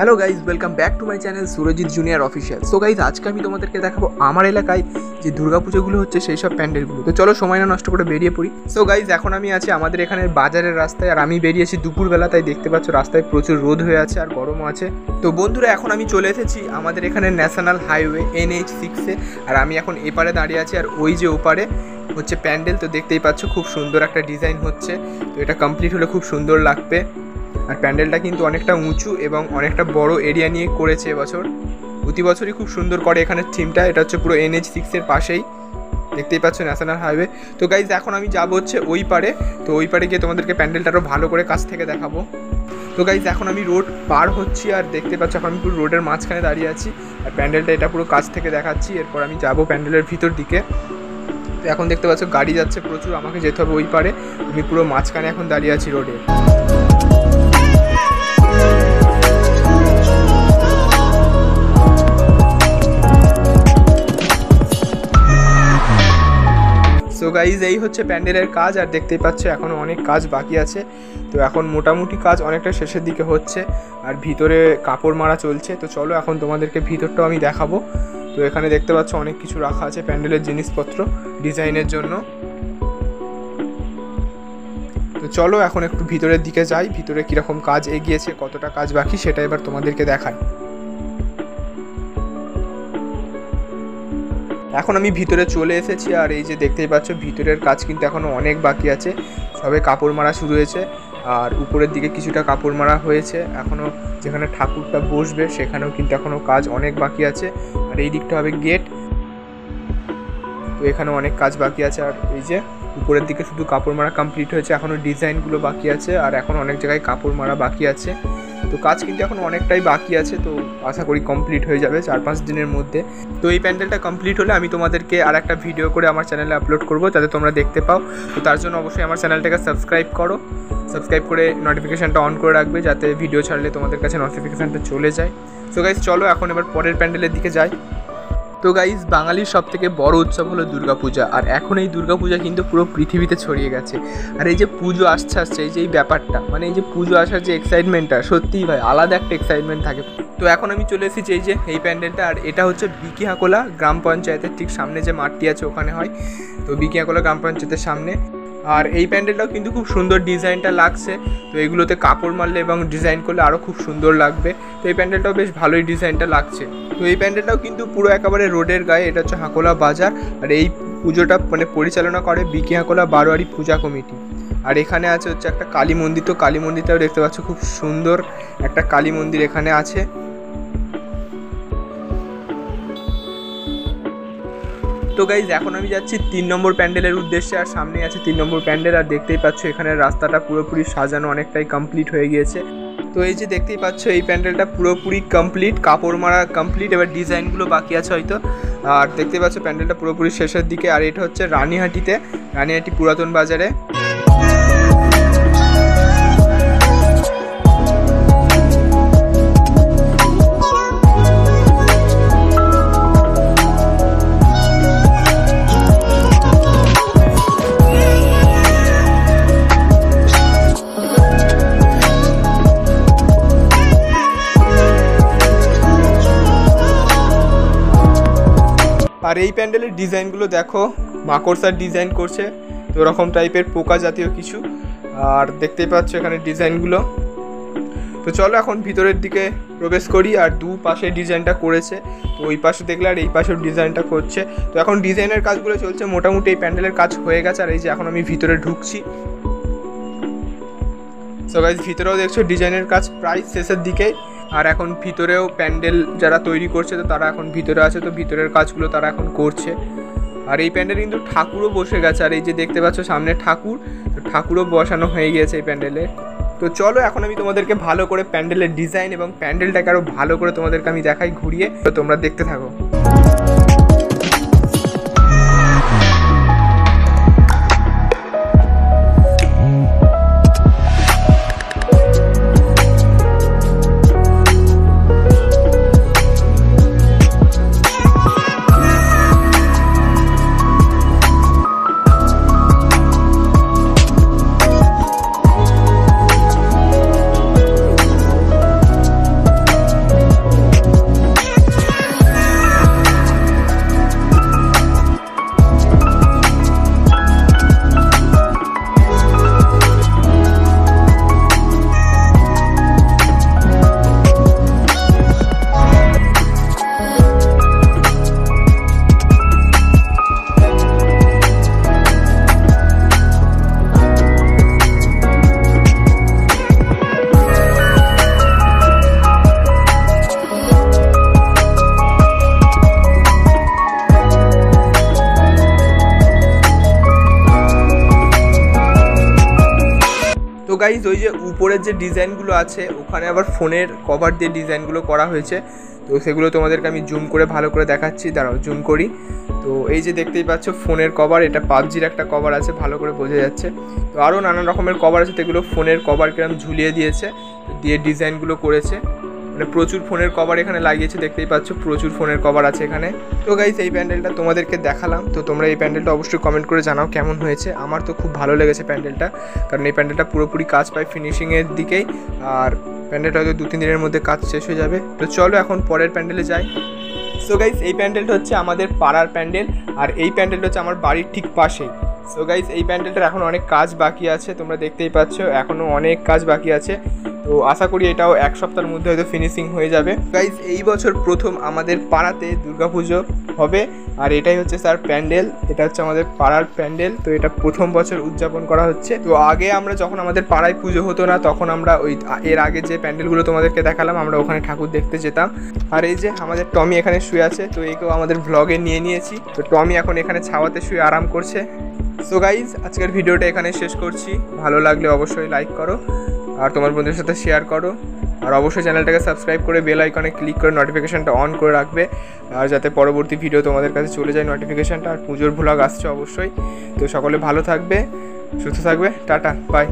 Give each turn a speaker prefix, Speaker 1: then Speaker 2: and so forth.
Speaker 1: Hello guys, welcome back to my channel Surajit junior official. So guys, আজকে আমি তোমাদেরকে দেখাবো আমার এলাকায় যে দুর্গাপুজোগুলো হচ্ছে সেই সব প্যান্ডেলগুলো। তো চলো সময় না নষ্ট করে বেরিয়ে পড়ি। সো গাইজ, এখন আমি আছি আমাদের এখানের বাজারের রাস্তায়, আর আমি বেরিয়েছি দুপুরবেলা, তাই দেখতে পাচ্ছ রাস্তায় প্রচুর রোদ হয়ে আছে আর গরমও আছে। তো বন্ধুরা, এখন আমি চলে এসেছি আমাদের এখানে ন্যাশনাল হাইওয়ে NH6-এ, আর আমি এখন এপারে দাঁড়িয়ে আছি, আর ওই যে ওপারে হচ্ছে প্যান্ডেল। তো দেখতেই পাচ্ছ খুব সুন্দর একটা ডিজাইন হচ্ছে। তো এটা কমপ্লিট হলে খুব সুন্দর লাগবে। আর প্যান্ডেলটা কিন্তু অনেকটা উঁচু এবং অনেকটা বড় এরিয়া নিয়ে করেছে এবছর। প্রতি বছরই খুব সুন্দর করে এখানের থিমটা। এটা হচ্ছে পুরো NH6-এর পাশেই, দেখতেই পাচ্ছ ন্যাশনাল হাইওয়ে। তো গাইজ, এখন আমি যাবো হচ্ছে ওই পারে। তো ওই পারে গিয়ে তোমাদেরকে প্যান্ডেলটা আরও ভালো করে কাছ থেকে দেখাবো। তো গাইজ, এখন আমি রোড পার হচ্ছি, আর দেখতে পাচ্ছ এখন আমি পুরো রোডের মাঝখানে দাঁড়িয়ে আছি, আর প্যান্ডেলটা এটা পুরো কাছ থেকে দেখাচ্ছি। এরপর আমি যাবো প্যান্ডেলের ভিতর দিকে। তো এখন দেখতে পাচ্ছ গাড়ি যাচ্ছে প্রচুর, আমাকে যেতে হবে ওই পারে। আমি পুরো মাঝখানে এখন দাঁড়িয়ে আছি রোডে। তো গাইজ, এই হচ্ছে প্যান্ডেলের কাজ, আর দেখতেই পাচ্ছ এখনও অনেক কাজ বাকি আছে। তো এখন মোটামুটি কাজ অনেকটা শেষের দিকে হচ্ছে, আর ভিতরে কাপড় মারা চলছে। তো চলো এখন তোমাদেরকে ভিতরটাও আমি দেখাবো। তো এখানে দেখতে পাচ্ছ অনেক কিছু রাখা আছে প্যান্ডেলের জিনিসপত্র ডিজাইনের জন্য। তো চলো এখন একটু ভিতরের দিকে যাই, ভিতরে কীরকম কাজ এগিয়েছে, কতটা কাজ বাকি সেটা এবার তোমাদেরকে দেখাই। এখন আমি ভিতরে চলে এসেছি, আর এই যে দেখতেই পাচ্ছ ভিতরের কাজ কিন্তু এখনও অনেক বাকি আছে। সবে কাপড় মারা শুরু হয়েছে, আর উপরের দিকে কিছুটা কাপড় মারা হয়েছে। এখনও যেখানে ঠাকুরটা বসবে সেখানেও কিন্তু এখনও কাজ অনেক বাকি আছে। আর এই দিকটা হবে গেট। তো এখানেও অনেক কাজ বাকি আছে। আর এই যে উপরের দিকে শুধু কাপড় মারা কমপ্লিট হয়েছে, এখনও ডিজাইনগুলো বাকি আছে, আর এখন অনেক জায়গায় কাপড় মারা বাকি আছে। তো কাজ কিন্তু এখন অনেকটাই বাকি আছে। তো আশা করি কমপ্লিট হয়ে যাবে 4-5 দিনের মধ্যে। তো এই প্যান্ডেলটা কমপ্লিট হলে আমি তোমাদেরকে আর একটা ভিডিও করে আমার চ্যানেলে আপলোড করবো, যাতে তোমরা দেখতে পাও। তো তার জন্য অবশ্যই আমার চ্যানেলটাকে সাবস্ক্রাইব করো, সাবস্ক্রাইব করে নোটিফিকেশানটা অন করে রাখবে, যাতে ভিডিও ছাড়লে তোমাদের কাছে নোটিফিকেশানটা চলে যায়। সো গাইজ, চলো এখন এবার পরের প্যান্ডেলের দিকে যাই। তো গাইজ, বাঙালির সবথেকে বড় উৎসব হলো দুর্গাপূজা, আর এখন এই দুর্গাপূজা কিন্তু পুরো পৃথিবীতে ছড়িয়ে গেছে। আর এই যে পুজো আসছে এই যে এই ব্যাপারটা, মানে এই যে পুজো আসার যে এক্সাইটমেন্টটা, সত্যিই ভাই আলাদা একটা এক্সাইটমেন্ট থাকে। তো এখন আমি চলে এসেছি এই যে এই প্যান্ডেলটা, আর এটা হচ্ছে বিকিহাকোলা গ্রাম পঞ্চায়েতের ঠিক সামনে যে মাঠটি আছে ওখানে হয়। তো বিকিহাকোলা গ্রাম পঞ্চায়েতের সামনে। আর এই প্যান্ডেলটাও কিন্তু খুব সুন্দর ডিজাইনটা লাগছে। তো এগুলোতে কাপড় মারলে এবং ডিজাইন করলে আরও খুব সুন্দর লাগবে। তো এই প্যান্ডেলটাও বেশ ভালোই ডিজাইনটা লাগছে। তো এই প্যান্ডেলটাও কিন্তু পুরো একেবারে রোডের গায়ে। এটা হচ্ছে হাকোলা বাজার, আর এই পুজোটা মানে পরিচালনা করে বিকিহাকোলা বারোয়ারি পূজা কমিটি। আর এখানে আছে হচ্ছে একটা কালী মন্দির। তো কালী মন্দিরটাও দেখতে পাচ্ছ, খুব সুন্দর একটা কালী মন্দির এখানে আছে। তো গাইজ, এখন আমি যাচ্ছি 3 নম্বর প্যান্ডেলের উদ্দেশ্যে, আর সামনে আছে 3 নম্বর প্যান্ডেল। আর দেখতেই পাচ্ছ এখানে রাস্তাটা পুরোপুরি সাজানো অনেকটাই কমপ্লিট হয়ে গিয়েছে। তো এই যে দেখতেই পাচ্ছ এই প্যান্ডেলটা পুরোপুরি কমপ্লিট, কাপড় মারা কমপ্লিট, এবার ডিজাইনগুলো বাকি আছে হয়তো। আর দেখতেই পাচ্ছ প্যান্ডেলটা পুরোপুরি শেষের দিকে। আর এটা হচ্ছে রানীহাটিতে, রানীহাটি পুরাতন বাজারে। আর এই প্যান্ডেলের ডিজাইনগুলো দেখো, মাকড়সার ডিজাইন করছে, তো ওরকম টাইপের পোকা জাতীয় কিছু। আর দেখতেই পাচ্ছ এখানে ডিজাইনগুলো। তো চলো এখন ভিতরের দিকে প্রবেশ করি। আর দুপাশে ডিজাইনটা করেছে, তো ওই পাশে দেখলে আর এই পাশেও ডিজাইনটা করছে। তো এখন ডিজাইনের কাজগুলো চলছে, মোটামুটি এই প্যান্ডেলের কাজ হয়ে গেছে। আর এই যে এখন আমি ভিতরে ঢুকছি। সো গাইজ, ভিতরেও দেখছো ডিজাইনের কাজ প্রায় শেষের দিকেই। আর এখন ভিতরেও প্যান্ডেল যারা তৈরি করছে, তো তারা এখন ভিতরে আছে, তো ভিতরের কাজগুলো তারা এখন করছে। আর এই প্যান্ডেলে কিন্তু ঠাকুরও বসে গেছে। আর এই যে দেখতে পাচ্ছ সামনে ঠাকুর, তো ঠাকুরও বসানো হয়ে গিয়েছে এই প্যান্ডেলে। তো চলো এখন আমি তোমাদেরকে ভালো করে প্যান্ডেলের ডিজাইন এবং প্যান্ডেলটাকে আরও ভালো করে তোমাদেরকে আমি দেখাই ঘুরিয়ে। তো তোমরা দেখতে থাকো। গাইজ ওই যে উপরের যে ডিজাইনগুলো আছে ওখানে আবার ফোনের কভার দিয়ে ডিজাইনগুলো করা হয়েছে, তো সেগুলো তোমাদেরকে আমি জুম করে ভালো করে দেখাচ্ছি, দাঁড়াও জুম করি। তো এই যে দেখতেই পাচ্ছ ফোনের কভার, এটা পাবজির একটা কভার আছে, ভালো করে বোঝা যাচ্ছে। তো আরও নানান রকমের কভার আছে, সেগুলো ফোনের কভার কিরম ঝুলিয়ে দিয়েছে, দিয়ে ডিজাইনগুলো করেছে, মানে প্রচুর ফোনের কভার এখানে লাগিয়েছে, দেখতেই পাচ্ছ প্রচুর ফোনের কভার আছে এখানে। তো গাইস এই প্যান্ডেলটা তোমাদেরকে দেখালাম, তো তোমরা এই প্যান্ডেলটা অবশ্যই কমেন্ট করে জানাও কেমন হয়েছে। আমার তো খুব ভালো লেগেছে প্যান্ডেলটা, কারণ এই প্যান্ডেলটা পুরোপুরি কাজ পায় ফিনিশিংয়ের দিকেই, আর প্যান্ডেলটা হয়তো 2-3 দিনের মধ্যে কাজ শেষ হয়ে যাবে। তো চলো এখন পরের প্যান্ডেলে যাই। সো গাইস এই প্যান্ডেলটা হচ্ছে আমাদের পাড়ার প্যান্ডেল, আর এই প্যান্ডেলটা হচ্ছে আমার বাড়ির ঠিক পাশেই। সো গাইস এই প্যান্ডেলটার এখন অনেক কাজ বাকি আছে, তোমরা দেখতেই পাচ্ছ এখনও অনেক কাজ বাকি আছে। তো আশা করি এটাও 1 সপ্তাহের মধ্যে হয়তো ফিনিশিং হয়ে যাবে। গাইজ এই বছর প্রথম আমাদের পাড়াতে দুর্গাপুজো হবে, আর এটাই হচ্ছে স্যার প্যান্ডেল, এটা হচ্ছে আমাদের পাড়ার প্যান্ডেল। তো এটা প্রথম বছর উদযাপন করা হচ্ছে। তো আগে আমরা যখন আমাদের পাড়ায় পুজো হতো না, তখন আমরা ওই এর আগে যে প্যান্ডেলগুলো তোমাদেরকে দেখালাম আমরা ওখানে ঠাকুর দেখতে যেতাম। আর এই যে আমাদের টমি এখানে শুয়ে আছে, তো একেও আমাদের ব্লগে নিয়ে নিয়েছি। তো টমি এখন এখানে ছাওয়াতে শুয়ে আরাম করছে। সো গাইজ আজকের ভিডিওটা এখানে শেষ করছি, ভালো লাগলে অবশ্যই লাইক করো আর তোমার বন্ধুদের সাথে শেয়ার করো, আর অবশ্যই চ্যানেলটাকে সাবস্ক্রাইব করে বেল আইকনে ক্লিক করে নোটিফিকেশানটা অন করে রাখবে, আর যাতে পরবর্তী ভিডিও তোমাদের কাছে চলে যায় নোটিফিকেশানটা। আর পুজোর ভ্লগ আসছে অবশ্যই। তো সকলে ভালো থাকবে, সুস্থ থাকবে, টাটা বাই।